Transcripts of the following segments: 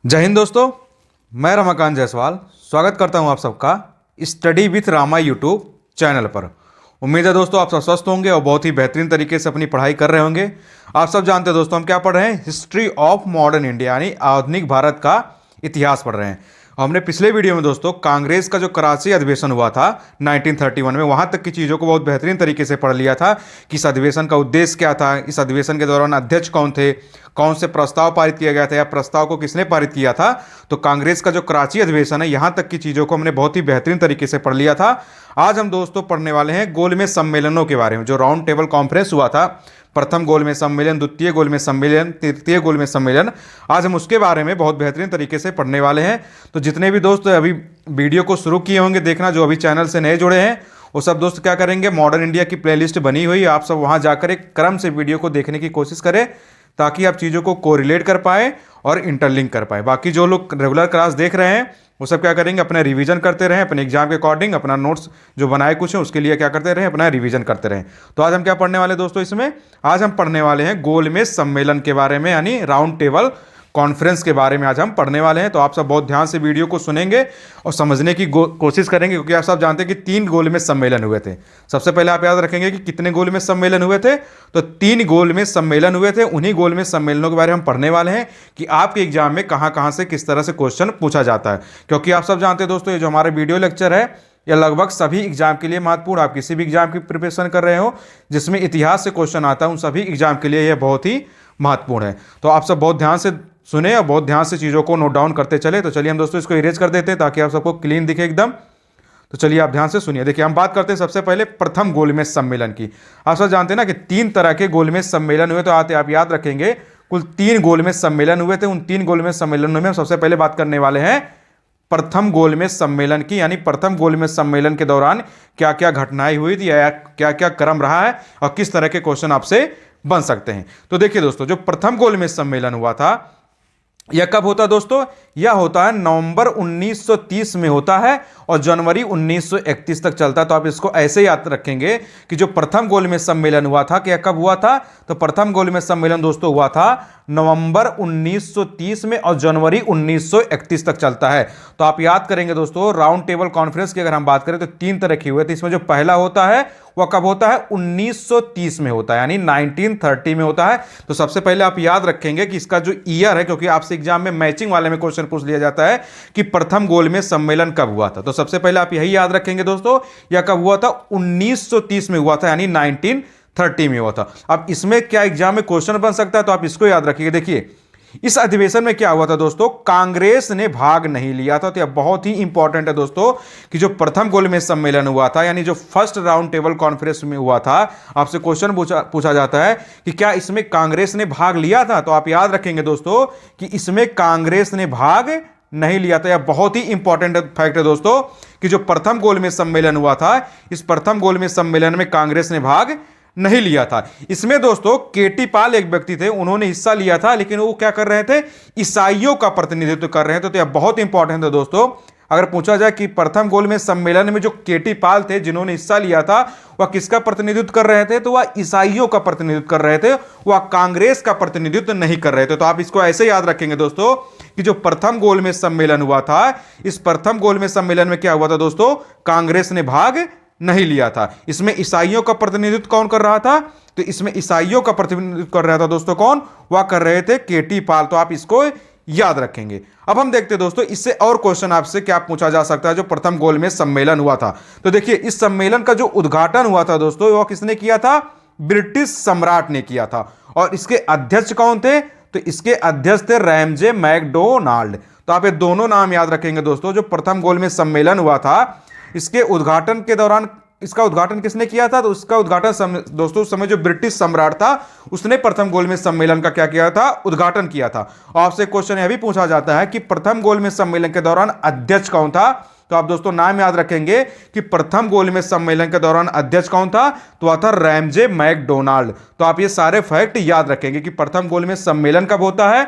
जय हिंद दोस्तों। मैं रमाकांत जायसवाल स्वागत करता हूं आप सबका study with Rama YouTube channel पर। उम्मीद है दोस्तों आप सब स्वस्थ होंगे और बहुत ही बेहतरीन तरीके से अपनी पढ़ाई कर रहे होंगे। आप सब जानते हैं दोस्तों हम क्या पढ़ रहे हैं, हिस्ट्री ऑफ मॉडर्न इंडिया यानी आधुनिक भारत का इतिहास पढ़ रहे हैं। हमने पिछले वीडियो में दोस्तों कांग्रेस का जो कराची अधिवेशन हुआ था 1931 में, वहां तक की चीज़ों को बहुत बेहतरीन तरीके से पढ़ लिया था कि इस अधिवेशन का उद्देश्य क्या था, इस अधिवेशन के दौरान अध्यक्ष कौन थे, कौन से प्रस्ताव पारित किया गया था या प्रस्ताव को किसने पारित किया था। तो कांग्रेस का जो कराची अधिवेशन है यहां तक की चीज़ों को हमने बहुत ही बेहतरीन तरीके से पढ़ लिया था। आज हम दोस्तों पढ़ने वाले हैं गोलमेज सम्मेलनों के बारे में, जो राउंड टेबल कॉन्फ्रेंस हुआ था, प्रथम गोलमेज सम्मेलन, द्वितीय गोलमेज सम्मेलन, तृतीय गोलमेज सम्मेलन। आज हम उसके बारे में बहुत बेहतरीन तरीके से पढ़ने वाले हैं। तो जितने भी दोस्त अभी वीडियो को शुरू किए होंगे देखना, जो अभी चैनल से नए जुड़े हैं वो सब दोस्त क्या करेंगे, मॉडर्न इंडिया की प्लेलिस्ट बनी हुई है, आप सब वहां जाकर एक क्रम से वीडियो को देखने की कोशिश करें ताकि आप चीज़ों को कोरिलेट कर पाएँ और इंटरलिंक कर पाएँ। बाकी जो लोग रेगुलर क्लास देख रहे हैं वो सब क्या करेंगे, अपना रिवीजन करते रहें, अपने एग्जाम के अकॉर्डिंग अपना नोट्स जो बनाए कुछ है उसके लिए क्या करते रहें, अपना रिवीजन करते रहें। तो आज हम क्या पढ़ने वाले दोस्तों, इसमें आज हम पढ़ने वाले हैं गोलमेज सम्मेलन के बारे में यानी राउंड टेबल कॉन्फ्रेंस के बारे में आज हम पढ़ने वाले हैं। तो आप सब बहुत ध्यान से वीडियो को सुनेंगे और समझने की कोशिश करेंगे, क्योंकि आप सब जानते हैं कि 3 गोलमेज सम्मेलन हुए थे। सबसे पहले आप याद रखेंगे कि कितने गोलमेज सम्मेलन हुए थे, तो 3 गोलमेज सम्मेलन हुए थे। उन्हीं गोलमेज सम्मेलनों के बारे में हम पढ़ने वाले हैं कि आपके एग्जाम में कहाँ कहाँ से किस तरह से क्वेश्चन पूछा जाता है। क्योंकि आप सब जानते हैं दोस्तों ये जो हमारे वीडियो लेक्चर है यह लगभग सभी एग्जाम के लिए महत्वपूर्ण, आप किसी भी एग्जाम की प्रिपरेशन कर रहे हो जिसमें इतिहास से क्वेश्चन आता है उन सभी एग्जाम के लिए यह बहुत ही महत्वपूर्ण है। तो आप सब बहुत ध्यान से सुने और बहुत ध्यान से चीज़ों को नोट डाउन करते चले। तो चलिए हम दोस्तों इसको इरेज कर देते हैं ताकि आप सबको क्लीन दिखे एकदम। तो चलिए आप ध्यान से सुनिए। देखिए हम बात करते हैं सबसे पहले प्रथम गोलमेज सम्मेलन की। आप सब जानते हैं ना कि 3 तरह के गोलमेज सम्मेलन हुए, तो आप याद रखेंगे कुल 3 गोलमेज सम्मेलन हुए थे। उन 3 गोलमेज सम्मेलनों में हम सबसे पहले बात करने वाले हैं प्रथम गोलमेज सम्मेलन की, यानी प्रथम गोलमेज सम्मेलन के दौरान क्या क्या घटनाएं हुई थी या क्या क्या क्रम रहा है और किस तरह के क्वेश्चन आपसे बन सकते हैं। तो देखिए दोस्तों जो प्रथम गोलमेज सम्मेलन हुआ था यह कब होता है दोस्तों, यह होता है नवंबर 1930 में होता है और जनवरी 1931 तक चलता है। तो आप इसको ऐसे याद रखेंगे कि जो प्रथम गोलमेज सम्मेलन हुआ था क्या कब हुआ था, तो प्रथम गोलमेज सम्मेलन दोस्तों हुआ था नवंबर 1930 में और जनवरी 1931 तक चलता है। तो आप याद करेंगे दोस्तों राउंड टेबल कॉन्फ्रेंस की अगर हम बात करें तो 3 तरह की हुए थे। इसमें जो पहला होता है वह कब होता है, 1930 में होता है यानी 1930 में होता है। तो सबसे पहले आप याद रखेंगे कि इसका जो ईयर है, क्योंकि आपसे एग्जाम में मैचिंग वाले में क्वेश्चन पूछ लिया जाता है कि प्रथम गोलमेज सम्मेलन कब हुआ था। तो सबसे पहले आप यही याद रखेंगे दोस्तों, यह कब हुआ था, 1930 में हुआ था यानी 1930 में हुआ था। अब इसमें क्या एग्जाम में क्वेश्चन बन सकता है, तो आप इसको याद रखिए। देखिए इस अधिवेशन में क्या हुआ था दोस्तों, कांग्रेस ने भाग नहीं लिया था। तो यह बहुत ही इंपॉर्टेंट है दोस्तों कि जो प्रथम गोलमेज सम्मेलन हुआ था यानी जो फर्स्ट राउंड टेबल कॉन्फ्रेंस में हुआ था, आपसे क्वेश्चन पूछा जाता है कि क्या इसमें कांग्रेस ने भाग लिया था। तो आप याद रखेंगे दोस्तों कि इसमें कांग्रेस ने भाग नहीं लिया था। यह बहुत ही इंपॉर्टेंट फैक्ट है दोस्तों कि जो प्रथम गोलमेज सम्मेलन हुआ था इस प्रथम गोलमेज सम्मेलन में कांग्रेस ने भाग नहीं लिया था। इसमें दोस्तों केटी पाल एक व्यक्ति थे, उन्होंने हिस्सा लिया था, लेकिन वो क्या कर रहे थे, ईसाइयों का प्रतिनिधित्व कर रहे थे। तो यह बहुत इंपॉर्टेंट है दोस्तों। अगर पूछा जाए कि प्रथम गोलमेज सम्मेलन में जो केटी पाल थे जिन्होंने हिस्सा लिया था वह किसका प्रतिनिधित्व कर रहे थे, तो वह ईसाइयों का प्रतिनिधित्व कर रहे थे, वह कांग्रेस का प्रतिनिधित्व नहीं कर रहे थे। तो आप इसको ऐसे याद रखेंगे दोस्तों कि जो प्रथम गोलमेज सम्मेलन हुआ था इस प्रथम गोलमेज सम्मेलन में क्या हुआ था दोस्तों, कांग्रेस ने भाग नहीं लिया था। इसमें ईसाइयों का प्रतिनिधित्व कौन कर रहा था, तो इसमें ईसाइयों का प्रतिनिधित्व कर रहा था दोस्तों कौन, वह कर रहे थे केटी पाल। तो आप इसको याद रखेंगे। अब हम देखते हैं दोस्तों इससे और क्वेश्चन आपसे क्या पूछा जा सकता है जो प्रथम गोलमेज सम्मेलन हुआ था। तो देखिए इस सम्मेलन का जो उद्घाटन हुआ था दोस्तों वह किसने किया था, ब्रिटिश सम्राट ने किया था। और इसके अध्यक्ष कौन थे, तो इसके अध्यक्ष थे रैमजे मैकडोनाल्ड। तो आप ये दोनों नाम याद रखेंगे दोस्तों। जो प्रथम गोलमेज सम्मेलन हुआ था इसके उद्घाटन के दौरान, इसका उद्घाटन किसने किया था, तो उसका उद्घाटन दोस्तों उस समय जो ब्रिटिश सम्राट था उसने प्रथम गोलमेज सम्मेलन का क्या किया था, उद्घाटन किया था। और आपसे क्वेश्चन यह भी पूछा जाता है कि प्रथम गोलमेज सम्मेलन के दौरान अध्यक्ष कौन था। तो आप दोस्तों नाम याद रखेंगे कि प्रथम गोलमेज सम्मेलन के दौरान अध्यक्ष कौन था, तो वह था रैमजे मैकडोनाल्ड। तो आप ये सारे फैक्ट याद रखेंगे कि प्रथम गोलमेज सम्मेलन कब होता है,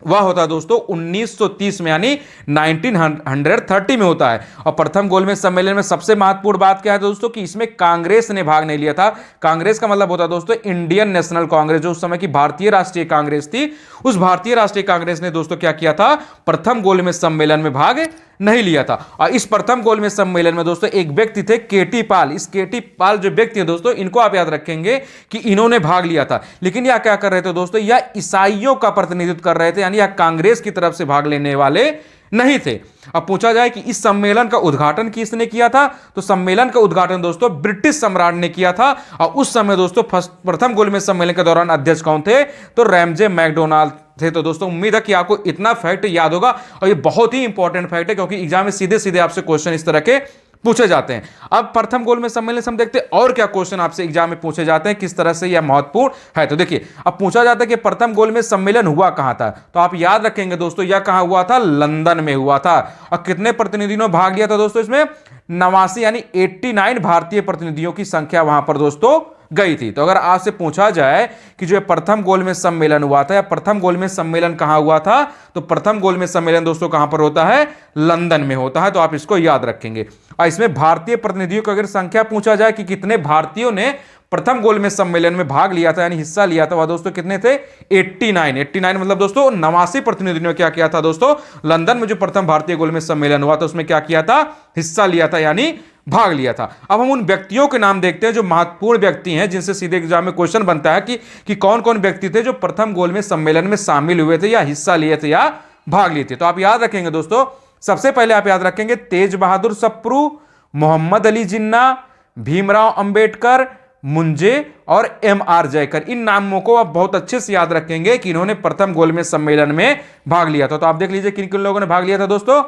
वह होता है दोस्तों 1930 में, यानी 1930 में होता है। और प्रथम गोलमेज सम्मेलन में सबसे महत्वपूर्ण बात क्या है दोस्तों कि इसमें कांग्रेस ने भाग नहीं लिया था। कांग्रेस का मतलब होता है दोस्तों इंडियन नेशनल कांग्रेस, जो उस समय की भारतीय राष्ट्रीय कांग्रेस थी। उस भारतीय राष्ट्रीय कांग्रेस ने दोस्तों क्या किया था, प्रथम गोलमेज सम्मेलन में भाग नहीं लिया था। और इस प्रथम गोलमेज सम्मेलन में दोस्तों एक व्यक्ति थे केटी पाल। इस केटी पाल जो व्यक्ति है दोस्तों, इनको आप याद रखेंगे कि इन्होंने भाग लिया था। लेकिन यह क्या कर रहे थे दोस्तों, यह ईसाइयों का प्रतिनिधित्व कर रहे थे, यानी यह कांग्रेस की तरफ से भाग लेने वाले नहीं थे। अब पूछा जाए कि इस सम्मेलन का उद्घाटन किसने किया था, तो सम्मेलन का उद्घाटन दोस्तों ब्रिटिश सम्राट ने किया था। और उस समय दोस्तों प्रथम गोलमेज सम्मेलन के दौरान अध्यक्ष कौन थे, तो रैमजे मैकडोनाल्ड थे। तो दोस्तों उम्मीद है कि आपको इतना फैक्ट याद होगा, और ये बहुत ही इंपॉर्टेंट फैक्ट है, क्योंकि एग्जाम में सीधे सीधे आपसे क्वेश्चन इस तरह के पूछे जाते हैं। अब प्रथम गोलमेज सम्मेलन से हम देखते हैं और क्या क्वेश्चन आपसे एग्जाम में पूछे जाते हैं, किस तरह से यह महत्वपूर्ण है। तो देखिए, अब पूछा जाता है कि प्रथम गोलमेज सम्मेलन हुआ कहां था, तो आप याद रखेंगे दोस्तों यह कहां हुआ था, लंदन में हुआ था। और कितने प्रतिनिधियों ने भाग लिया था दोस्तों इसमें, 89 यानी 89 भारतीय प्रतिनिधियों की संख्या वहां पर दोस्तों गई थी। तो अगर आपसे पूछा जाए कि जो प्रथम गोलमेज सम्मेलन हुआ था या प्रथम गोलमेज सम्मेलन कहां हुआ था, तो प्रथम गोलमेज सम्मेलन दोस्तों कहां पर होता है, लंदन में होता है। तो आप इसको याद रखेंगे। और इसमें भारतीय प्रतिनिधियों की अगर संख्या पूछा जाए कि कितने भारतीयों ने प्रथम गोलमेज सम्मेलन में भाग लिया था यानी हिस्सा लिया था, वह दोस्तों कितने थे, 89 मतलब दोस्तों 89 प्रतिनिधियों ने क्या किया था दोस्तों, लंदन में जो प्रथम भारतीय गोलमेज सम्मेलन हुआ था उसमें क्या किया था, हिस्सा लिया था यानी भाग लिया था। अब हम उन व्यक्तियों के नाम देखते हैं जो महत्वपूर्ण व्यक्ति हैं, जिनसे सीधे एग्जाम में क्वेश्चन बनता है कि कौन कौन व्यक्ति थे जो प्रथम गोलमेज सम्मेलन में शामिल हुए थे या हिस्सा लिए थे या भाग लिए थे। तो आप याद रखेंगे दोस्तों, सबसे पहले आप याद रखेंगे तेज बहादुर सप्रू, मोहम्मद अली जिन्ना, भीमराव अंबेडकर, मुंजे और एम.आर. जयकर। इन नामों को आप बहुत अच्छे से याद रखेंगे कि इन्होंने प्रथम गोलमेज सम्मेलन में भाग लिया था। तो आप देख लीजिए किन किन लोगों ने भाग लिया था दोस्तों।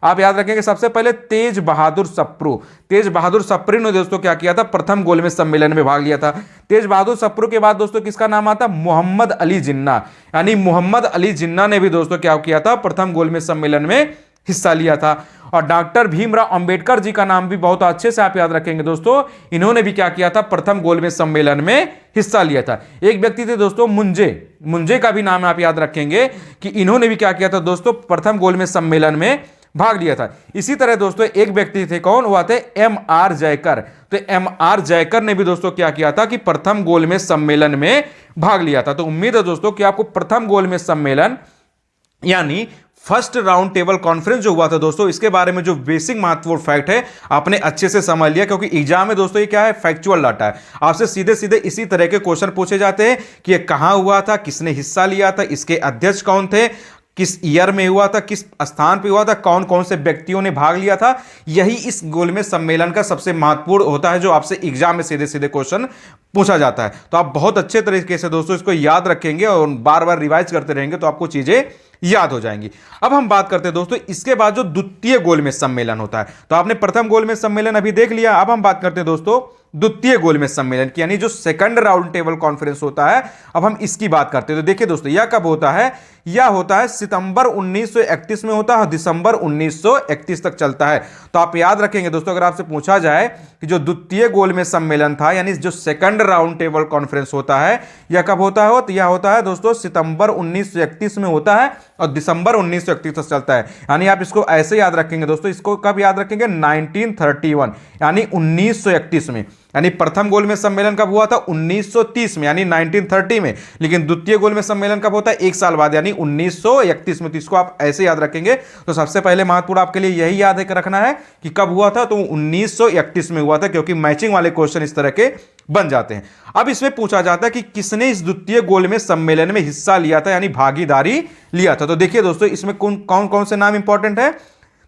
आप याद रखेंगे सबसे पहले तेज बहादुर सप्रू। तेज बहादुर सप्रू ने दोस्तों क्या किया था, प्रथम गोलमेज सम्मेलन में भाग लिया था। तेज बहादुर सप्रू के बाद दोस्तों किसका नाम आता, मोहम्मद अली जिन्ना, यानी मोहम्मद अली जिन्ना ने भी दोस्तों क्या किया था, प्रथम गोलमेज सम्मेलन में हिस्सा लिया था। और डॉक्टर भीमराव अंबेडकर जी का नाम भी बहुत अच्छे से आप याद रखेंगे दोस्तों, इन्होंने भी क्या किया था, प्रथम गोलमेज सम्मेलन में हिस्सा लिया था। एक व्यक्ति थे दोस्तों मुंजे का भी नाम आप याद रखेंगे कि इन्होंने भी क्या किया था दोस्तों, प्रथम गोलमेज सम्मेलन में भाग लिया था। इसी तरह दोस्तों एक व्यक्ति थे, कौन हुआ थे, एम.आर. जयकर। तो एम.आर. जयकर ने भी दोस्तों क्या किया था कि प्रथम गोलमेज सम्मेलन में भाग लिया था। तो उम्मीद है दोस्तों कि आपको प्रथम गोलमेज सम्मेलन यानी फर्स्ट राउंड टेबल कॉन्फ्रेंस जो हुआ था दोस्तों, इसके बारे में जो बेसिक महत्वपूर्ण फैक्ट है आपने अच्छे से समझ लिया, क्योंकि एग्जाम में दोस्तों ये क्या है, फैक्चुअल डाटा है। आपसे सीधे सीधे इसी तरह के क्वेश्चन पूछे जाते हैं कि ये कहां हुआ था, किसने हिस्सा लिया था, इसके अध्यक्ष कौन थे, किस ईयर में हुआ था, किस स्थान पे हुआ था, कौन कौन से व्यक्तियों ने भाग लिया था। यही इस गोलमेज सम्मेलन का सबसे महत्वपूर्ण होता है, जो आपसे एग्जाम में सीधे सीधे क्वेश्चन पूछा जाता है। तो आप बहुत अच्छे तरीके से दोस्तों इसको याद रखेंगे और बार बार रिवाइज करते रहेंगे तो आपको चीजें याद हो जाएंगी। अब हम बात करते हैं दोस्तों इसके बाद जो द्वितीय गोलमेज सम्मेलन होता है। तो आपने प्रथम गोलमेज सम्मेलन अभी देख लिया, अब हम बात करते हैं दोस्तों द्वितीय गोलमेज सम्मेलन की, यानी जो सेकंड राउंड टेबल कॉन्फ्रेंस होता है। अब हम इसकी बात करते हैं। तो देखिए दोस्तों यह कब होता है, यह होता है सितंबर 1931 में होता है, दिसंबर 1931 तक चलता है। तो आप याद रखेंगे दोस्तों, अगर आपसे पूछा जाए कि जो द्वितीय गोलमेज सम्मेलन था यानी जो सेकंड राउंड टेबल कॉन्फ्रेंस होता है, यह कब होता है, तो यह होता है दोस्तों सितंबर 1931 में होता है और दिसंबर 1931 तक चलता है। यानी आप इसको ऐसे याद रखेंगे दोस्तों, इसको कब याद रखेंगे, 1931 यानी 1931 में। यानी प्रथम गोलमेज सम्मेलन कब हुआ था, 1930 में यानी 1930 में। लेकिन द्वितीय गोलमेज सम्मेलन कब होता है, एक साल बाद यानी 1931 में। तो इसको आप ऐसे याद रखेंगे। तो सबसे पहले महत्वपूर्ण आपके लिए यही याद रखना है कि कब हुआ था, तो 1931 में हुआ था, क्योंकि मैचिंग वाले क्वेश्चन इस तरह के बन जाते हैं। अब इसमें पूछा जाता है कि किसने इस द्वितीय गोलमेज सम्मेलन में हिस्सा लिया था यानी भागीदारी लिया था। तो देखिए दोस्तों इसमें कौन कौन से नाम इंपॉर्टेंट है।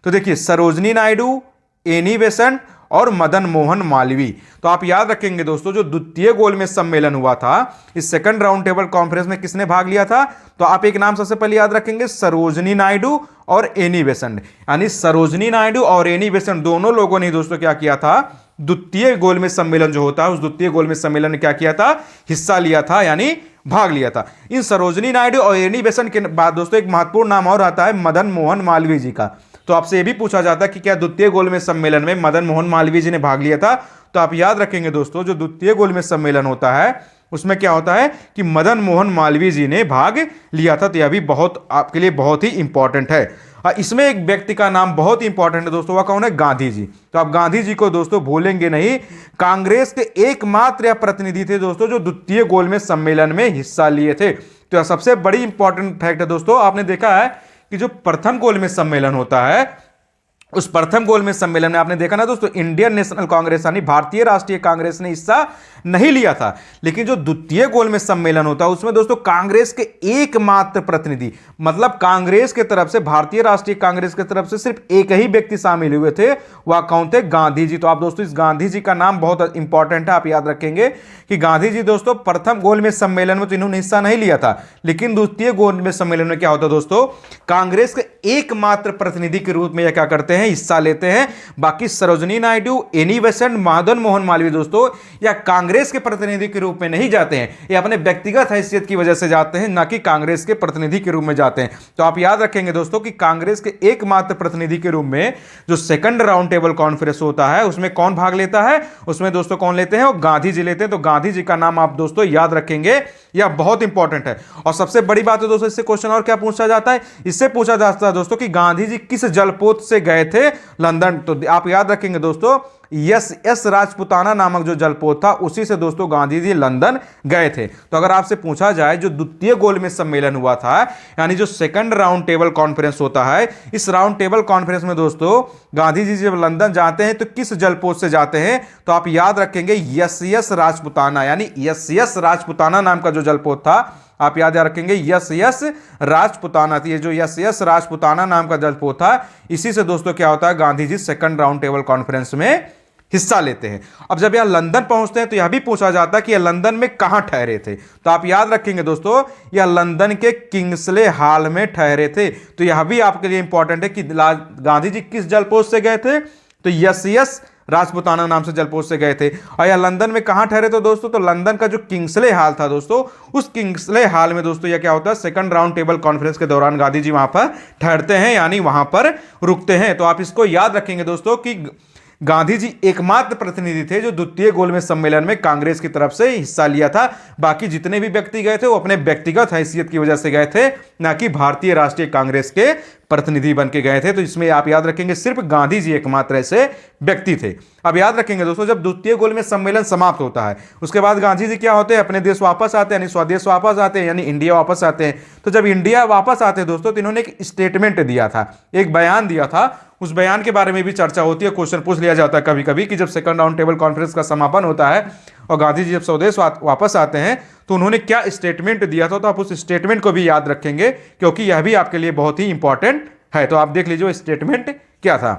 तो देखिए सरोजनी नायडू, एनी बेसेंट और मदन मोहन मालवीय। तो आप याद रखेंगे दोस्तों जो द्वितीय गोलमेज सम्मेलन हुआ था, इस सेकंड राउंड टेबल कॉन्फ्रेंस में किसने भाग लिया था, तो आप एक नाम सबसे पहले याद रखेंगे, सरोजनी नायडू और एनी बेसेंट। यानी सरोजनी नायडू और एनी बेसेंट दोनों लोगों ने दोस्तों क्या किया था, द्वितीय गोलमेज सम्मेलन जो होता है उस द्वितीय गोलमेज सम्मेलन में क्या किया था, हिस्सा लिया था यानी भाग लिया था। इन सरोजनी नायडू और एनी बेसेंट के बाद दोस्तों एक महत्वपूर्ण नाम और आता है मदन मोहन मालवीय जी का। तो आपसे यह भी पूछा जाता है कि क्या द्वितीय गोलमेज सम्मेलन में मदन मोहन मालवीय जी ने भाग लिया था। तो आप याद रखेंगे दोस्तों जो द्वितीय गोलमेज सम्मेलन होता है उसमें क्या होता है कि मदन मोहन मालवीय जी ने भाग लिया था। तो यह भी बहुत आपके लिए बहुत ही इंपॉर्टेंट है। इसमें एक व्यक्ति का नाम बहुत ही इंपॉर्टेंट है दोस्तों, वह कौन है? गांधी जी। तो आप गांधी जी को दोस्तों भूलेंगे नहीं। कांग्रेस के एकमात्र या प्रतिनिधि थे दोस्तों जो द्वितीय गोलमेज सम्मेलन में हिस्सा लिए थे। तो यह सबसे बड़ी इंपॉर्टेंट फैक्ट है दोस्तों। आपने देखा है कि जो प्रथम गोलमेज सम्मेलन होता है, उस प्रथम गोलमेज सम्मेलन में आपने देखा ना दोस्तों, इंडियन नेशनल कांग्रेस यानी भारतीय राष्ट्रीय कांग्रेस ने हिस्सा नहीं लिया था। लेकिन जो द्वितीय गोलमेज सम्मेलन होता है उसमें दोस्तों कांग्रेस के एकमात्र प्रतिनिधि, मतलब कांग्रेस के तरफ से, भारतीय राष्ट्रीय कांग्रेस की तरफ से सिर्फ एक ही व्यक्ति शामिल हुए थे। वह कौन थे? गांधी जी। तो आप दोस्तों इस गांधी जी का नाम बहुत इंपॉर्टेंट है, आप याद रखेंगे कि गांधी जी दोस्तों प्रथम गोलमेज सम्मेलन में तो इन्होंने हिस्सा नहीं लिया था, लेकिन द्वितीय गोलमेज सम्मेलन में क्या होता है दोस्तों, कांग्रेस के एकमात्र प्रतिनिधि के रूप में यह क्या करते हैं? हिस्सा लेते हैं। बाकी सरोजिनी नायडू, एनी बेसेंट, मदन मोहन मालवीय दोस्तों या कांग्रेस के प्रतिनिधि के रूप में नहीं जाते हैं, ये अपने व्यक्तिगत हैसियत की वजह से जाते हैं, ना कि कांग्रेस के प्रतिनिधि के रूप में जाते हैं। तो आप याद रखेंगे दोस्तों कि कांग्रेस के एकमात्र प्रतिनिधि के रूप में जो सेकंड राउंड टेबल कॉन्फ्रेंस होता है उसमें कौन भाग लेता है? उसमें दोस्तों कौन लेते हैं? वो गांधी जी लेते हैं। तो गांधी जी का नाम आप दोस्तों याद रखेंगे, यह बहुत इंपॉर्टेंट है। और सबसे बड़ी बात है दोस्तों, इससे क्वेश्चन और क्या पूछा जाता है? इससे पूछा जाता है दोस्तों कि गांधी जी किस जलपोत से गए थे लंदन। तो आप याद रखेंगे दोस्तों, एस राजपुताना नामक जो जलपोत था उसी से दोस्तों गांधी जी लंदन गए थे। तो अगर आपसे पूछा जाए जो द्वितीय गोलमेज सम्मेलन हुआ था, यानी जो सेकंड राउंड टेबल कॉन्फ्रेंस होता है, इस राउंड टेबल कॉन्फ्रेंस में दोस्तों गांधी जी जब लंदन जाते हैं तो किस जलपोत से जाते हैं? तो आप याद रखेंगे एस राजपुताना, यानी एस राजपुताना नाम का जो जलपोत था, आप याद रखेंगे एस राजपुताना। ये जो एस राजपुताना नाम का जलपोत था, इसी से दोस्तों क्या होता है, Gandhi ji second round table conference में हिस्सा लेते हैं। अब जब यह लंदन पहुंचते हैं तो यह भी पूछा जाता है कि यह लंदन में कहां ठहरे थे। तो आप याद रखेंगे दोस्तों, यह लंदन के किंग्सले हॉल में ठहरे थे। तो यह भी आपके लिए इंपॉर्टेंट है कि गांधी जी किस जलपोत से गए थे? तो एस राजपुताना नाम से जलपोत से गए थे। और यह लंदन में कहां ठहरे थे दोस्तों? तो लंदन का जो किंग्सले हॉल था दोस्तों, उस किंग्सले हॉल में दोस्तों यह क्या होता है, सेकंड राउंड टेबल कॉन्फ्रेंस के दौरान गांधी जी वहां पर ठहरते हैं, यानी वहां पर रुकते हैं। तो आप इसको याद रखेंगे दोस्तों कि गांधी जी एकमात्र प्रतिनिधि थे जो द्वितीय गोलमेज सम्मेलन में कांग्रेस की तरफ से हिस्सा लिया था। बाकी जितने भी व्यक्ति गए थे वो अपने व्यक्तिगत हैसियत की वजह से गए थे, ना कि भारतीय राष्ट्रीय कांग्रेस के प्रतिनिधि बन के गए थे। तो इसमें आप याद रखेंगे सिर्फ गांधी जी एकमात्र ऐसे व्यक्ति थे। अब याद रखेंगे दोस्तों, जब द्वितीय गोलमेज सम्मेलन समाप्त होता है उसके बाद गांधी जी क्या होते हैं, अपने देश वापस आते हैं, यानी स्वदेश वापस आते हैं, यानी इंडिया वापस आते हैं। तो जब इंडिया वापस आते हैं दोस्तों, तो इन्होंने एक स्टेटमेंट दिया था, एक बयान दिया था। उस बयान के बारे में भी चर्चा होती है, क्वेश्चन पूछ लिया जाता है कभी कभी कि जब सेकंड राउंड टेबल कॉन्फ्रेंस का समापन होता है और गांधी जी जब स्वदेश वापस आते हैं तो उन्होंने क्या स्टेटमेंट दिया था। तो आप उस स्टेटमेंट को भी याद रखेंगे क्योंकि यह भी आपके लिए बहुत ही इंपॉर्टेंट है। तो आप देख लीजिए स्टेटमेंट क्या था।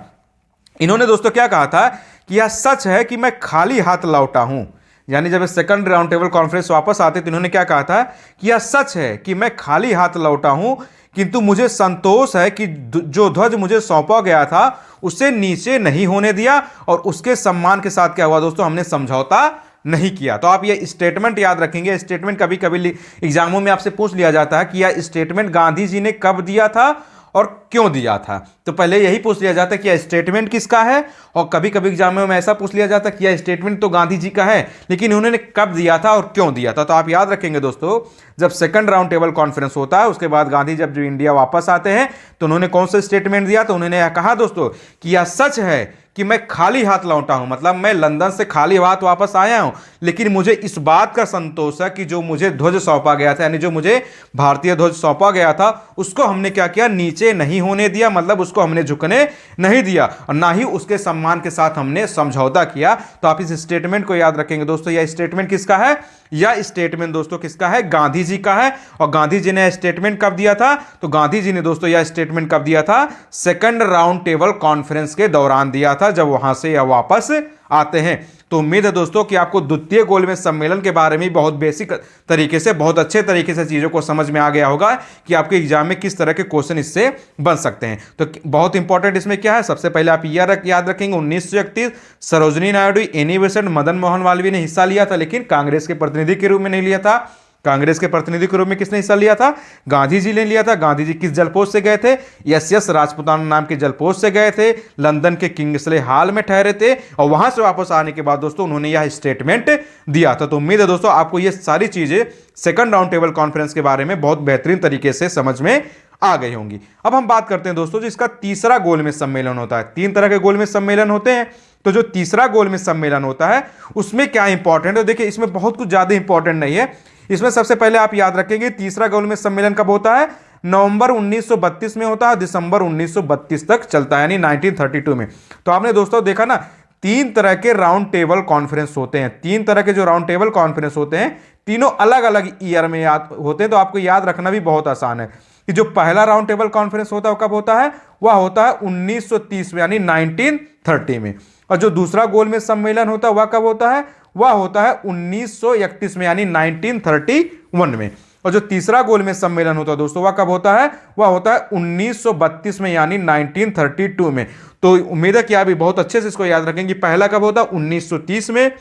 इन्होंने दोस्तों क्या कहा था कि यह सच है कि मैं खाली हाथ लौटा हूं। यानी जब सेकंड राउंड टेबल कॉन्फ्रेंस वापस आते तो इन्होंने क्या कहा था कि यह सच है कि मैं खाली हाथ लौटा हूं, किंतु मुझे संतोष है कि जो ध्वज मुझे सौंपा गया था उसे नीचे नहीं होने दिया और उसके सम्मान के साथ क्या हुआ दोस्तों, हमने समझौता नहीं किया। तो आप ये स्टेटमेंट याद रखेंगे। स्टेटमेंट कभी कभी एग्जामों में आपसे पूछ लिया जाता है कि यह स्टेटमेंट गांधी जी ने कब दिया था और क्यों दिया था। तो पहले यही पूछ लिया जाता है कि यह स्टेटमेंट किसका है, और कभी कभी एग्जामों में ऐसा पूछ लिया जाता है कि यह स्टेटमेंट तो गांधी जी का है लेकिन उन्होंने कब दिया था और क्यों दिया था। तो आप याद रखेंगे दोस्तों, जब सेकंड राउंड टेबल कॉन्फ्रेंस होता है उसके बाद गांधी जब जो इंडिया वापस आते हैं तो उन्होंने कौन सा स्टेटमेंट दिया। तो उन्होंने यह कहा दोस्तों कि यह सच है कि मैं खाली हाथ लौटा हूं, मतलब मैं लंदन से खाली हाथ वापस आया हूं, लेकिन मुझे इस बात का संतोष है कि जो मुझे ध्वज सौंपा गया था, यानी जो मुझे भारतीय ध्वज सौंपा गया था उसको हमने क्या किया, नीचे नहीं होने दिया, मतलब उसको हमने झुकने नहीं दिया और ना ही उसके सम्मान के साथ हमने समझौता किया। तो आप इस स्टेटमेंट को याद रखेंगे दोस्तों। यह स्टेटमेंट किसका है? यह स्टेटमेंट दोस्तों किसका है? गांधी जी का है। और गांधी जी ने स्टेटमेंट कब दिया था? तो गांधी जी ने दोस्तों यह स्टेटमेंट कब दिया था? सेकंड राउंड टेबल कॉन्फ्रेंस के दौरान दिया था, जब वहां से यह वापस आते हैं। तो उम्मीद है दोस्तों कि आपको द्वितीय गोलमेज सम्मेलन के बारे में बहुत बेसिक तरीके से, बहुत अच्छे तरीके से चीज़ों को समझ में आ गया होगा कि आपके एग्जाम में किस तरह के क्वेश्चन इससे बन सकते हैं। तो बहुत इंपॉर्टेंट इसमें क्या है, सबसे पहले आप याद रखेंगे 1931 सरोजिनी नायडू, एनी बेसेंट, मदन मोहन मालवीय ने हिस्सा लिया था लेकिन कांग्रेस के प्रतिनिधि के रूप में नहीं लिया था। कांग्रेस के प्रतिनिधि के रूप में किसने हिस्सा लिया था? गांधी जी ने लिया था। गांधी जी किस जलपोस्ट से गए थे? एस राजपुताना नाम के जलपोस्ट से गए थे, लंदन के किंग्सले हॉल में ठहरे थे और वहां से वापस आने के बाद दोस्तों उन्होंने यह स्टेटमेंट दिया था। तो उम्मीद है दोस्तों आपको ये सारी चीजें सेकंड राउंड टेबल कॉन्फ्रेंस के बारे में बहुत बेहतरीन तरीके से समझ में आ गई होंगी। अब हम बात करते हैं दोस्तों जिसका तीसरा गोलमेज सम्मेलन होता है। 3 तरह के गोलमेज सम्मेलन होते हैं, तो जो तीसरा गोलमेज सम्मेलन होता है उसमें क्या इंपॉर्टेंट है? देखिए इसमें बहुत कुछ ज्यादा इंपॉर्टेंट नहीं है। इसमें सबसे पहले आप याद रखेंगे तीसरा गोलमेज सम्मेलन कब होता है? नवंबर 1932 में होता है, दिसंबर 1932 तक चलता है, यानी 1932 में। तो आपने दोस्तों देखा ना, 3 तरह के राउंड टेबल कॉन्फ्रेंस होते हैं। 3 तरह के जो राउंड टेबल कॉन्फ्रेंस होते हैं तीनों अलग अलग ईयर में याद होते हैं, तो आपको याद रखना भी बहुत आसान है कि जो पहला राउंड टेबल कॉन्फ्रेंस होता है वो कब होता है? वह होता है 1930 में, यानी 1930 में। और जो दूसरा गोलमेज सम्मेलन होता है वह कब होता है? वह होता है 1931 में, यानी 1931 में। और जो तीसरा गोलमेज सम्मेलन होता है दोस्तों वह कब होता है? वह होता है 1932 में, यानी 1932 में। तो उम्मीद है कि आप भी बहुत अच्छे से इसको याद रखेंगे। पहला कब होता है? 1930 में,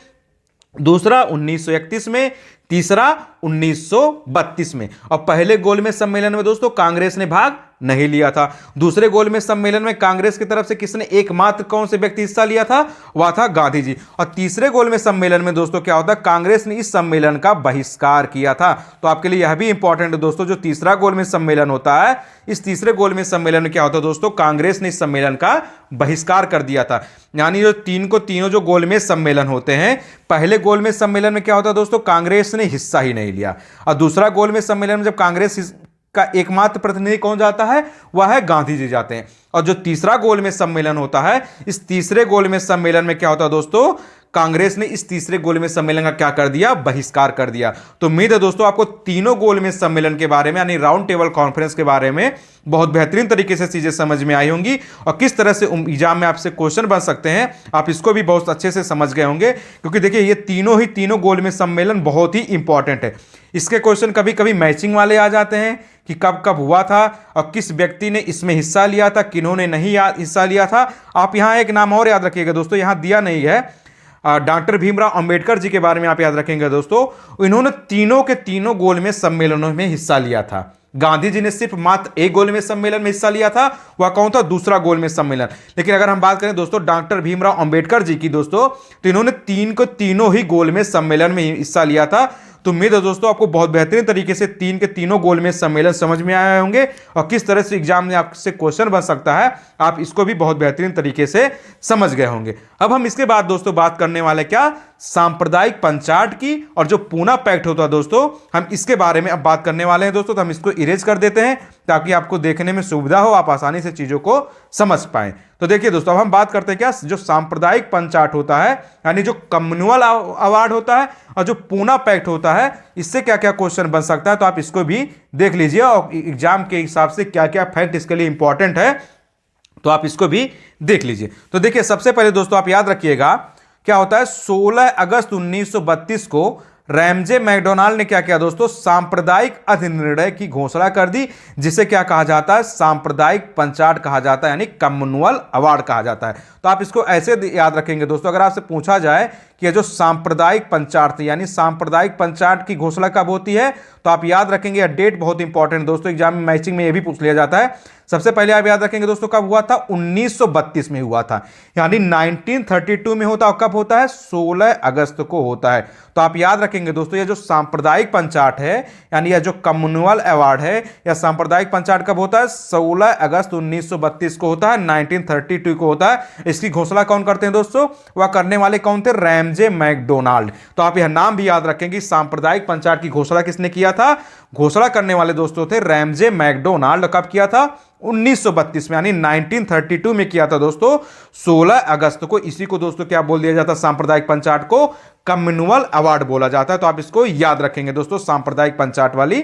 दूसरा 1931 में, तीसरा 1932 में। और पहले गोलमेज सम्मेलन में दोस्तों कांग्रेस ने भाग नहीं लिया था। दूसरे गोलमेज सम्मेलन में कांग्रेस की तरफ से किसने एकमात्र कौन से व्यक्ति हिस्सा लिया था? वह था गांधी जी। और तीसरे गोलमेज सम्मेलन में दोस्तों क्या होता है? कांग्रेस ने इस सम्मेलन का बहिष्कार किया था। तो आपके लिए यह भी इंपॉर्टेंट है दोस्तों, जो तीसरा गोलमेज सम्मेलन होता है, इस तीसरे गोलमेज सम्मेलन में क्या होता है दोस्तों? कांग्रेस ने इस सम्मेलन का बहिष्कार कर दिया था। यानी जो तीनों जो गोलमेज सम्मेलन होते हैं, पहले गोलमेज सम्मेलन में क्या होता है दोस्तों? कांग्रेस ने हिस्सा ही नहीं लिया। और दूसरा गोलमेज सम्मेलन में जब कांग्रेस का एकमात्र प्रतिनिधि कौन जाता है? वह है गांधी जी जाते हैं। और जो तीसरा गोलमेज सम्मेलन होता है, इस तीसरे गोलमेज सम्मेलन में क्या होता है दोस्तों? कांग्रेस ने इस तीसरे गोलमेज सम्मेलन का क्या कर दिया? बहिष्कार कर दिया। तो उम्मीद है दोस्तों आपको तीनों गोलमेज सम्मेलन के बारे में, यानी राउंड टेबल कॉन्फ्रेंस के बारे में बहुत बेहतरीन तरीके से चीजें समझ में आई होंगी और किस तरह से एग्जाम में आपसे क्वेश्चन बन सकते हैं आप इसको भी बहुत अच्छे से समझ गए होंगे। क्योंकि देखिए ये तीनों गोलमेज सम्मेलन बहुत ही इंपॉर्टेंट है। इसके क्वेश्चन कभी कभी मैचिंग वाले आ जाते हैं कि कब कब हुआ था और किस व्यक्ति ने इसमें हिस्सा लिया था, किन्होंने नहीं हिस्सा लिया था। आप यहां एक नाम और याद रखिएगा दोस्तों, यहां दिया नहीं है, डॉक्टर भीमराव अंबेडकर जी के बारे में आप याद रखेंगे दोस्तों। इन्होंने तीनों के तीनों गोलमेज सम्मेलनों में हिस्सा लिया था। गांधी जी ने सिर्फ मात्र एक गोलमेज सम्मेलन में हिस्सा लिया था, वह कौन था? दूसरा गोलमेज सम्मेलन। लेकिन अगर हम बात करें दोस्तों डॉक्टर भीमराव अंबेडकर जी की दोस्तों, तो इन्होंने तीनों ही गोलमेज सम्मेलन में हिस्सा लिया था। तो उम्मीद है दोस्तों आपको बहुत बेहतरीन तरीके से तीनों गोलमेज सम्मेलन समझ में आए होंगे और किस तरह से एग्जाम में आपसे क्वेश्चन बन सकता है आप इसको भी बहुत बेहतरीन तरीके से समझ गए होंगे। अब हम इसके बाद दोस्तों बात करने वाले क्या? सांप्रदायिक पंचाट की। और जो पूना पैक्ट होता है दोस्तों, हम इसके बारे में अब बात करने वाले हैं दोस्तों। तो हम इसको इरेज कर देते हैं ताकि आपको देखने में सुविधा हो, आप आसानी से चीजों को समझ पाएं। तो देखिए दोस्तों अब हम बात करते हैं क्या? जो सांप्रदायिक पंचाट होता है, यानी जो कम्युनल अवार्ड होता है और जो पूना पैक्ट होता है, इससे क्या क्या क्वेश्चन बन सकता है तो आप इसको भी देख लीजिए और एग्जाम के हिसाब से क्या क्या फैक्ट इसके लिए इंपॉर्टेंट है तो आप इसको भी देख लीजिए। तो देखिए सबसे पहले दोस्तों आप याद रखिएगा क्या होता है? 16 अगस्त 1932 को रैमजे मैकडोनाल्ड ने क्या किया दोस्तों? सांप्रदायिक अधिनिर्णय की घोषणा कर दी, जिसे क्या कहा जाता है? सांप्रदायिक पंचाट कहा जाता है, यानी कम्युनल अवार्ड कहा जाता है। तो आप इसको ऐसे याद रखेंगे दोस्तों, अगर आपसे पूछा जाए कि ये जो सांप्रदायिक पंचाट थी, यानी सांप्रदायिक पंचाट की घोषणा कब होती है, तो आप याद रखेंगे डेट बहुत इंपॉर्टेंट दोस्तों, एग्जाम में मैचिंग में ये भी पूछ लिया जाता है। सबसे पहले आप याद रखेंगे दोस्तों कब हुआ था? 1932 में हुआ था, यानी 1932 में होता। और कब होता है? 16 अगस्त को होता है। तो आप याद रखेंगे दोस्तों ये जो सांप्रदायिक पंचाट है, यानी यह जो कम्युनल अवार्ड है, या सांप्रदायिक पंचाट कब होता है? 16 अगस्त 1932 को होता है, 1932 को होता है। इसकी घोषणा कौन करते हैं दोस्तों? वह करने वाले कौन थे? Ramsay MacDonald. तो आप यह नाम भी याद रखेंगे, सांप्रदायिक पंचाट की घोषणा किसने किया था? घोषणा करने वाले दोस्तों थे रैमजे मैकडोनाल्ड। कब किया था? 1932 में, यानी 1932 में किया था दोस्तों, 16 अगस्त को। इसी को दोस्तों क्या बोल दिया जाता? सांप्रदायिक पंचाट को कम्युनल अवार्ड बोला जाता है। तो आप इसको याद रखेंगे दोस्तों, सांप्रदायिक पंचाट वाली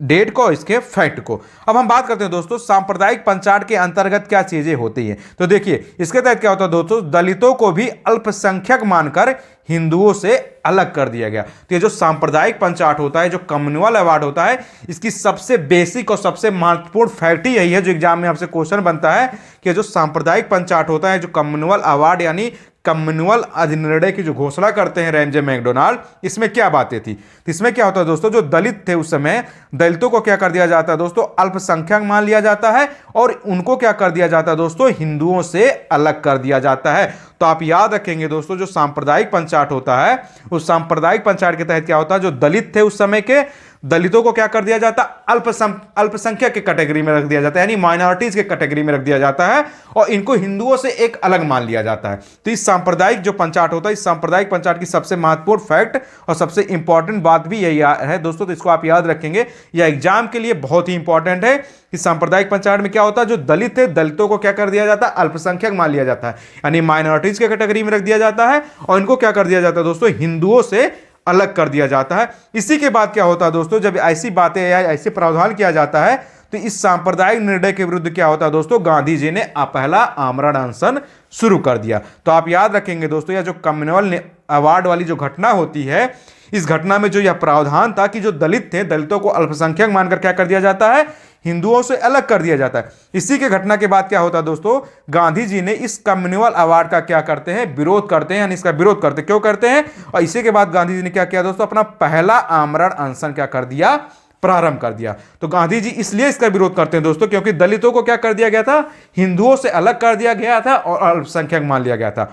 डेट को, इसके फैक्ट को। अब हम बात करते हैं दोस्तों सांप्रदायिक पंचाट के अंतर्गत क्या चीजें होती हैं। तो देखिए इसके तहत क्या होता है दोस्तों? दलितों को भी अल्पसंख्यक मानकर हिंदुओं से अलग कर दिया गया। तो ये जो सांप्रदायिक पंचाट होता है, जो कम्युनल अवार्ड होता है, इसकी सबसे बेसिक और सबसे महत्वपूर्ण फैक्ट ही यही है जो एग्जाम में आपसे क्वेश्चन बनता है कि जो सांप्रदायिक पंचाट होता है, जो कम्युनल अवार्ड यानी कम्युनल अधिनिर्णय की जो घोषणा करते हैं रैमजे मैकडोनाल्ड, इसमें क्या बातें थी? तो इसमें क्या होता है दोस्तों, जो दलित थे उस समय, दलितों को क्या कर दिया जाता है दोस्तों, अल्पसंख्यक मान लिया जाता है और उनको क्या कर दिया जाता है दोस्तों, हिंदुओं से अलग कर दिया जाता है। तो आप याद रखेंगे दोस्तों, जो सांप्रदायिक पंचायत होता है, उस सांप्रदायिक पंचायत के तहत क्या होता है, जो दलित थे उस समय के दलितों को क्या कर दिया जाता, अल्पसंख्यक के कैटेगरी में रख दिया जाता है, यानी माइनॉरिटीज के कैटेगरी में रख दिया जाता है और इनको हिंदुओं से एक अलग मान लिया जाता है। तो इस सांप्रदायिक जो पंचायत होता है, इस सांप्रदायिक पंचायत की सबसे महत्वपूर्ण फैक्ट और सबसे इंपॉर्टेंट बात भी यही है दोस्तों, तो इसको आप याद रखेंगे, यह एग्जाम के लिए बहुत ही इंपॉर्टेंट है कि सांप्रदायिक पंचायत में क्या होता है, जो दलित है, दलितों को क्या कर दिया जाता है, अल्पसंख्यक मान लिया जाता है, यानी माइनॉरिटीज के कैटेगरी में रख दिया जाता है और इनको क्या कर दिया जाता है दोस्तों, हिंदुओं से अलग कर दिया जाता है। इसी के बाद क्या होता है दोस्तों, जब ऐसी बातें या ऐसे प्रावधान किया जाता है तो इस सांप्रदायिक निर्णय के विरुद्ध क्या होता है दोस्तों, गांधी जी ने पहला आमरण अनशन शुरू कर दिया। तो आप याद रखेंगे दोस्तों, यह जो कम्युनल अवार्ड वाली जो घटना होती है, इस घटना में जो यह प्रावधान था कि जो दलित थे, दलितों को अल्पसंख्यक मानकर क्या कर दिया जाता है, हिंदुओं से अलग कर दिया जाता है। इसी के घटना के बाद क्या होता है दोस्तों, गांधी जी ने इस कम्युनल अवार्ड का क्या करते हैं, विरोध करते हैं, यानी इसका विरोध करते क्यों करते हैं, और इसी के बाद गांधी जी ने क्या किया दोस्तों, अपना पहला आमरण अनशन क्या कर दिया, प्रारंभ कर दिया। तो गांधी जी इसलिए इसका विरोध करते हैं दोस्तों, क्योंकि दलितों को क्या कर दिया गया था, हिंदुओं से अलग कर दिया गया था और अल्पसंख्यक मान लिया गया था।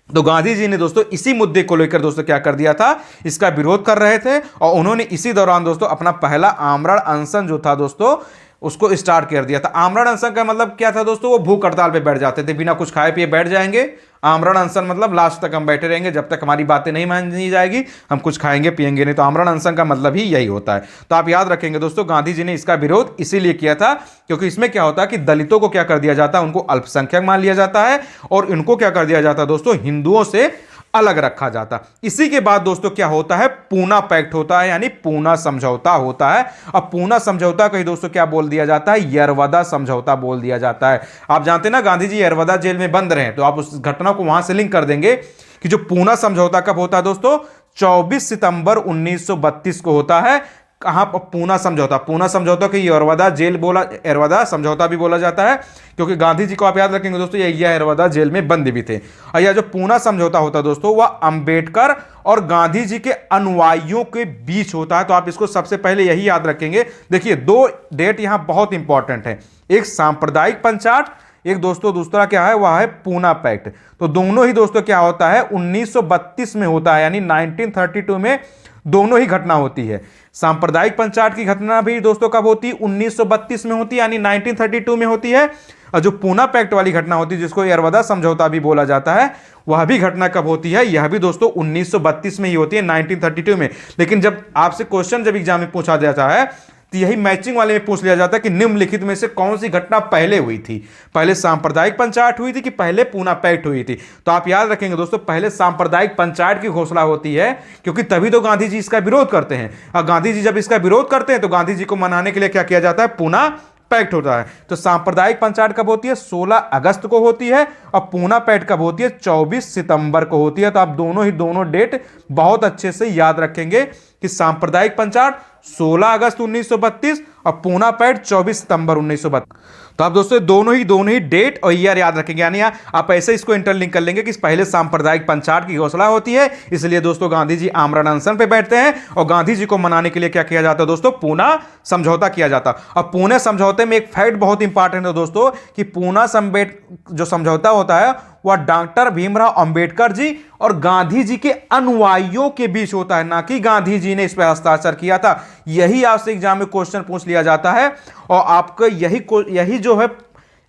तो गांधी जी ने दोस्तों इसी मुद्दे को लेकर दोस्तों क्या कर दिया था, इसका विरोध कर रहे थे और उन्होंने इसी दौरान दोस्तों अपना पहला आमरण अनशन जो था दोस्तों, उसको स्टार्ट कर दिया था। आमरण अनशन का मतलब क्या था दोस्तों, वो भूख हड़ताल पे बैठ जाते थे, बिना कुछ खाए पिए बैठ जाएंगे। आमरण अनशन मतलब लास्ट तक हम बैठे रहेंगे, जब तक हमारी बातें नहीं मानी जाएगी हम कुछ खाएंगे पिएंगे नहीं। तो आमरण अनशन का मतलब ही यही होता है। तो आप याद रखेंगे दोस्तों, गांधी जी ने इसका विरोध इसीलिए किया था क्योंकि इसमें क्या होता है कि दलितों को क्या कर दिया जाता है, उनको अल्पसंख्यक मान लिया जाता है और इनको क्या कर दिया जाता है दोस्तों, हिंदुओं से अलग रखा जाता। इसी के बाद दोस्तों क्या होता है, पूना पैक्ट होता है, यानी पूना समझौता होता है। अब पूना समझौता कहीं दोस्तों क्या बोल दिया जाता है, यरवदा समझौता बोल दिया जाता है। आप जानते हैं ना, गांधी जी यरवदा जेल में बंद रहे, तो आप उस घटना को वहां से लिंक कर देंगे कि जो पूना समझौता कब होता है दोस्तों, 24 सितंबर 1932 को होता है। कहां पर पूना समझौता, पूना समझौता को यरवदा जेल बोला, यरवदा समझौता भी बोला जाता है क्योंकि गांधी जी को आप याद रखेंगे दोस्तों, ये यरवदा जेल में बंद भी थे। और यह जो पूना समझौता होता है दोस्तों, वह अंबेडकर और गांधी जी के अनुयायियों के बीच होता है। तो आप इसको सबसे पहले यही याद रखेंगे। देखिए, दो डेट यहां बहुत इंपॉर्टेंट है, एक सांप्रदायिक पंचायत, एक दोस्तों दूसरा क्या है, वह है पूना पैक्ट। तो दोनों ही दोस्तों क्या होता है, 1932 में होता है, यानी 1932 में दोनों ही घटना होती है। सांप्रदायिक पंचायत की घटना भी दोस्तों कब होती है, 1932 में होती है, यानी 1932 में होती है। और जो पूना पैक्ट वाली घटना होती है, जिसको यरवदा समझौता भी बोला जाता है, वह भी घटना कब होती है, यह भी दोस्तों 1932 में ही होती है, 1932 में। लेकिन जब आपसे क्वेश्चन जब एग्जाम में पूछा जाता है तो यही मैचिंग वाले में पूछ लिया जाता है कि निम्नलिखित में से कौन सी घटना पहले हुई थी, पहले सांप्रदायिक पंचायत हुई थी कि पहले पूना पैक्ट हुई थी। तो आप याद रखेंगे दोस्तों, पहले सांप्रदायिक पंचायत की घोषणा होती है, क्योंकि तभी तो गांधी जी इसका विरोध करते हैं। और गांधी जी जब इसका विरोध करते हैं तो गांधी जी को मनाने के लिए क्या किया जाता है, पूना पैक्ट होता है। तो सांप्रदायिक पंचायत कब होती है, 16 अगस्त को होती है और पूना पैक्ट कब होती है, 24 सितंबर को होती है। तो आप दोनों डेट बहुत अच्छे से याद रखेंगे कि सांप्रदायिक पंचायत 16 अगस्त 1932 और पूना पैक्ट 24 सितंबर 1932। तो आप दोस्तों दोनों ही डेट और ईयर याद रखेंगे, यानी आप ऐसे इसको इंटरलिंक कर लेंगे कि पहले सांप्रदायिक पंचायत की घोषणा होती है, इसलिए दोस्तों गांधी जी आमरण अनशन पे बैठते हैं और गांधी जी को मनाने के लिए क्या किया जाता है दोस्तों, पूना समझौता किया जाता। और पुणे समझौते में एक फैक्ट बहुत इंपॉर्टेंट है दोस्तों कि पूना जो समझौता होता है वह डॉक्टर भीमराव अंबेडकर जी और गांधी जी के अनुयायियों के बीच होता है, ना कि गांधी जी ने इस पर हस्ताक्षर किया था। यही आपसे एग्जाम में क्वेश्चन पूछ लिया जाता है और आपको यही जो है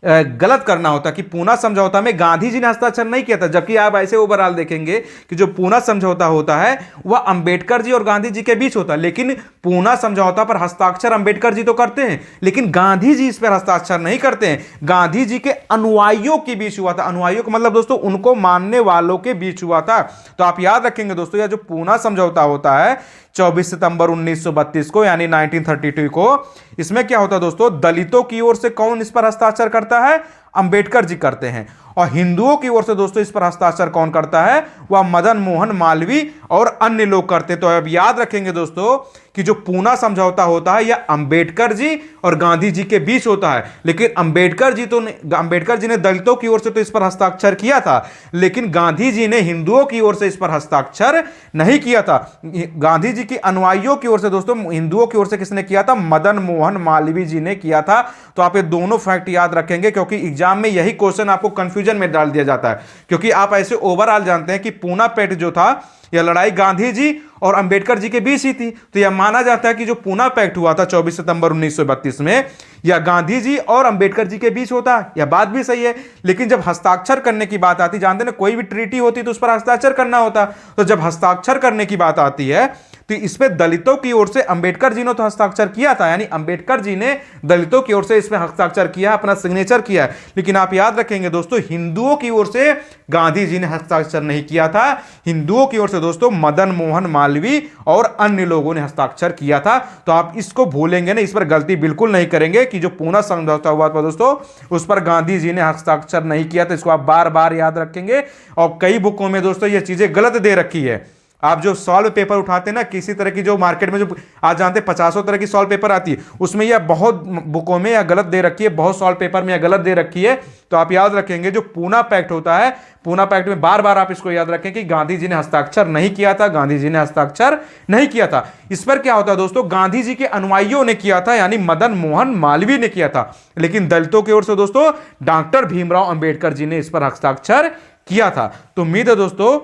गलत करना होता कि पूना समझौता में गांधी जी ने हस्ताक्षर नहीं किया था, जबकि आप ऐसे ओवरऑल देखेंगे कि जो पूना समझौता होता है वह अंबेडकर जी और गांधी जी के बीच होता है। लेकिन पूना समझौता पर हस्ताक्षर अंबेडकर जी तो करते हैं, लेकिन गांधी जी इस पर हस्ताक्षर नहीं करते हैं, गांधी जी के अनुयायियों के बीच हुआ था। अनुयायियों का मतलब दोस्तों उनको मानने वालों के बीच हुआ था। तो आप याद रखेंगे दोस्तों, यह जो पूना समझौता होता है 24 सितंबर 1932 को, यानी 1932 को, इसमें क्या होता है दोस्तों, दलितों की ओर से कौन इस पर हस्ताक्षर करता है, अंबेडकर जी करते हैं। और हिंदुओं की ओर से दोस्तों इस पर हस्ताक्षर कौन करता है? वह मदन मोहन मालवीय और अन्य लोग करते हैं। तो अब याद रखेंगे दोस्तों कि जो पूना समझौता होता है यह अंबेडकर जी और गांधी जी के बीच होता है। लेकिन अंबेडकर जी ने दलितों की ओर से तो इस पर हस्ताक्षर किया था, लेकिन गांधी जी ने हिंदुओं की ओर से इस पर हस्ताक्षर नहीं किया था। गांधी जी के अनुयायियों की ओर से दोस्तों हिंदुओं की ओर से किसने किया था? मदन मोहन मालवीय जी ने किया था। तो आप ये दोनों फैक्ट याद रखेंगे, क्योंकि एग्जाम में यही क्वेश्चन आपको कंफ्यूजन में डाल दिया जाता है। क्योंकि आप ऐसे ओवरऑल जानते हैं कि पूना पैक्ट जो था यह लड़ाई गांधी जी और अंबेडकर जी के बीच ही थी। तो यह माना जाता है कि जो पूना पैक्ट हुआ था 24 सितंबर 1932 में, यह गांधी जी और अंबेडकर जी के बीच होता है। यह बात भी सही है। लेकिन जब हस्ताक्षर करने की बात आती, जानते ना, कोई भी ट्रीटी होती तो उस पर हस्ताक्षर करना होता। तो जब हस्ताक्षर करने की बात आती है तो इस पे दलितों की ओर से अंबेडकर जी ने तो हस्ताक्षर किया था, यानी अंबेडकर जी ने दलितों की ओर से इसमें हस्ताक्षर किया, अपना सिग्नेचर किया है। लेकिन आप याद रखेंगे दोस्तों, हिंदुओं की ओर से गांधी जी ने हस्ताक्षर नहीं किया था। हिंदुओं की ओर से दोस्तों मदन मोहन मालवीय और अन्य लोगों ने हस्ताक्षर किया था। तो आप इसको भूलेंगे ना, इस पर गलती बिल्कुल नहीं करेंगे कि जो पूना समझौता हुआ था दोस्तों उस पर गांधी जी ने हस्ताक्षर नहीं किया। तो इसको आप बार बार याद रखेंगे। और कई बुकों में दोस्तों ये चीजें गलत दे रखी है। आप जो सॉल्व पेपर उठाते हैं ना, किसी तरह की जो मार्केट में जो आज जानते हैं 50 तरह की सॉल्व पेपर आती है, उसमें यह बहुत बुकों में यह गलत दे रखी है, बहुत सॉल्व पेपर में यह गलत दे रखी है। तो आप याद रखेंगे जो पूना पैक्ट होता है, पूना पैक्ट में बार बार आप इसको याद रखें कि गांधी जी ने हस्ताक्षर नहीं किया था, गांधी जी ने हस्ताक्षर नहीं किया था। इस पर क्या होता है दोस्तों, गांधी जी के अनुयायियों ने किया था, यानी मदन मोहन मालवीय ने किया था। लेकिन दलितों की ओर से दोस्तों डॉक्टर भीमराव अंबेडकर जी ने इस पर हस्ताक्षर किया था। तो उम्मीद है दोस्तों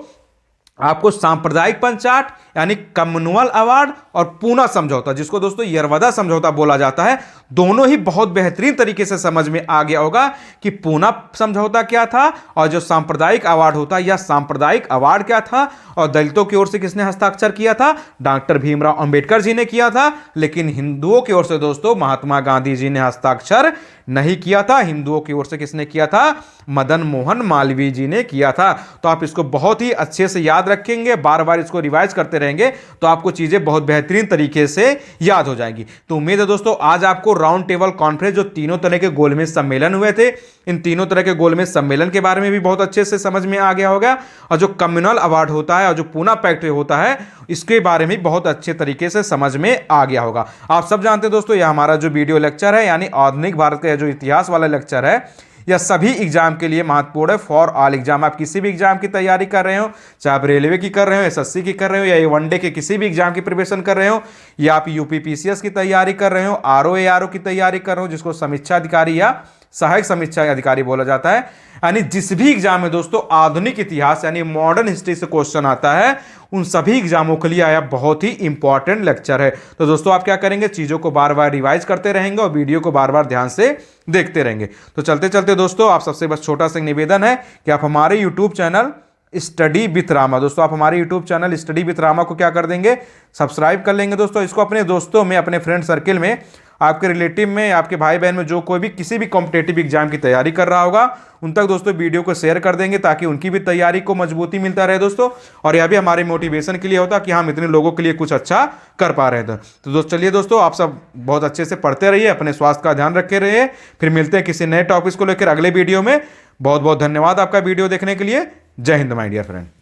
आपको सांप्रदायिक पंचाट यानी कम्युनल अवार्ड और पूना समझौता, जिसको दोस्तों यरवदा समझौता बोला जाता है, दोनों ही बहुत बेहतरीन तरीके से समझ में आ गया होगा कि पूना समझौता क्या था और जो सांप्रदायिक अवार्ड होता है या सांप्रदायिक अवार्ड क्या था, और दलितों की ओर से किसने हस्ताक्षर किया था? डॉक्टर भीमराव अंबेडकर जी ने किया था। लेकिन हिंदुओं की ओर से दोस्तों महात्मा गांधी जी ने हस्ताक्षर नहीं किया था। हिंदुओं की ओर से किसने किया था? मदन मोहन मालवीय जी ने किया था। तो आप इसको बहुत ही अच्छे से याद रखेंगे, बार बार इसको रिवाइज करते रहेंगे तो आपको चीजें बहुत बेहतरीन तरीके से याद हो जाएंगी। तो उम्मीद है दोस्तों आज आपको राउंड टेबल कॉन्फ्रेंस जो तीनों तरह के गोलमेज सम्मेलन हुए थे, इन तीनों तरह के गोलमेज सम्मेलन के बारे में भी बहुत अच्छे से समझ में आ गया होगा। और जो कम्युनल अवार्ड होता है और जो पूना पैक्ट होता है इसके बारे में बहुत अच्छे तरीके से समझ में आ गया होगा। आप सब जानते हैं दोस्तों यह हमारा जो वीडियो लेक्चर है यानी आधुनिक भारत का जो इतिहास वाला लेक्चर है, यह सभी एग्जाम के लिए महत्वपूर्ण है। फॉर ऑल एग्जाम, आप किसी भी एग्जाम की तैयारी कर रहे हो, चाहे आप रेलवे की कर रहे हो, एसएससी की कर रहे हो, या वनडे के किसी भी एग्जाम की प्रिपरेशन कर रहे हो, या आप यूपी पीसीएस की तैयारी कर रहे हो, आरओ एआरओ की तैयारी कर रहे हो, जिसको समीक्षा अधिकारी या सहायक समीक्षा अधिकारी बोला जाता है, यानी जिस भी एग्जाम में दोस्तों आधुनिक इतिहास यानी मॉडर्न हिस्ट्री से क्वेश्चन आता है, उन सभी एग्जामों के लिए आया बहुत ही इंपॉर्टेंट लेक्चर है। तो दोस्तों आप क्या करेंगे, चीजों को बार बार रिवाइज करते रहेंगे और वीडियो को बार बार ध्यान से देखते रहेंगे। तो चलते चलते दोस्तों आप सबसे बस छोटा सा निवेदन है कि आप हमारे YouTube channel study with Rama, दोस्तों आप हमारे YouTube channel study with Rama को क्या कर देंगे, सब्सक्राइब कर लेंगे। दोस्तों इसको अपने दोस्तों में, अपने फ्रेंड सर्किल में, आपके रिलेटिव में, आपके भाई बहन में जो कोई भी किसी भी कॉम्पिटेटिव एग्जाम की तैयारी कर रहा होगा उन तक दोस्तों वीडियो को शेयर कर देंगे ताकि उनकी भी तैयारी को मजबूती मिलता रहे दोस्तों। और यह भी हमारे मोटिवेशन के लिए होता कि हम इतने लोगों के लिए कुछ अच्छा कर पा रहे थे। तो दोस्तों चलिए दोस्तों आप सब बहुत अच्छे से पढ़ते रहिए, अपने स्वास्थ्य का ध्यान रखे रहिए। फिर मिलते हैं किसी नए टॉपिक को लेकर अगले वीडियो में। बहुत बहुत धन्यवाद आपका वीडियो देखने के लिए। जय हिंद माय डियर फ्रेंड।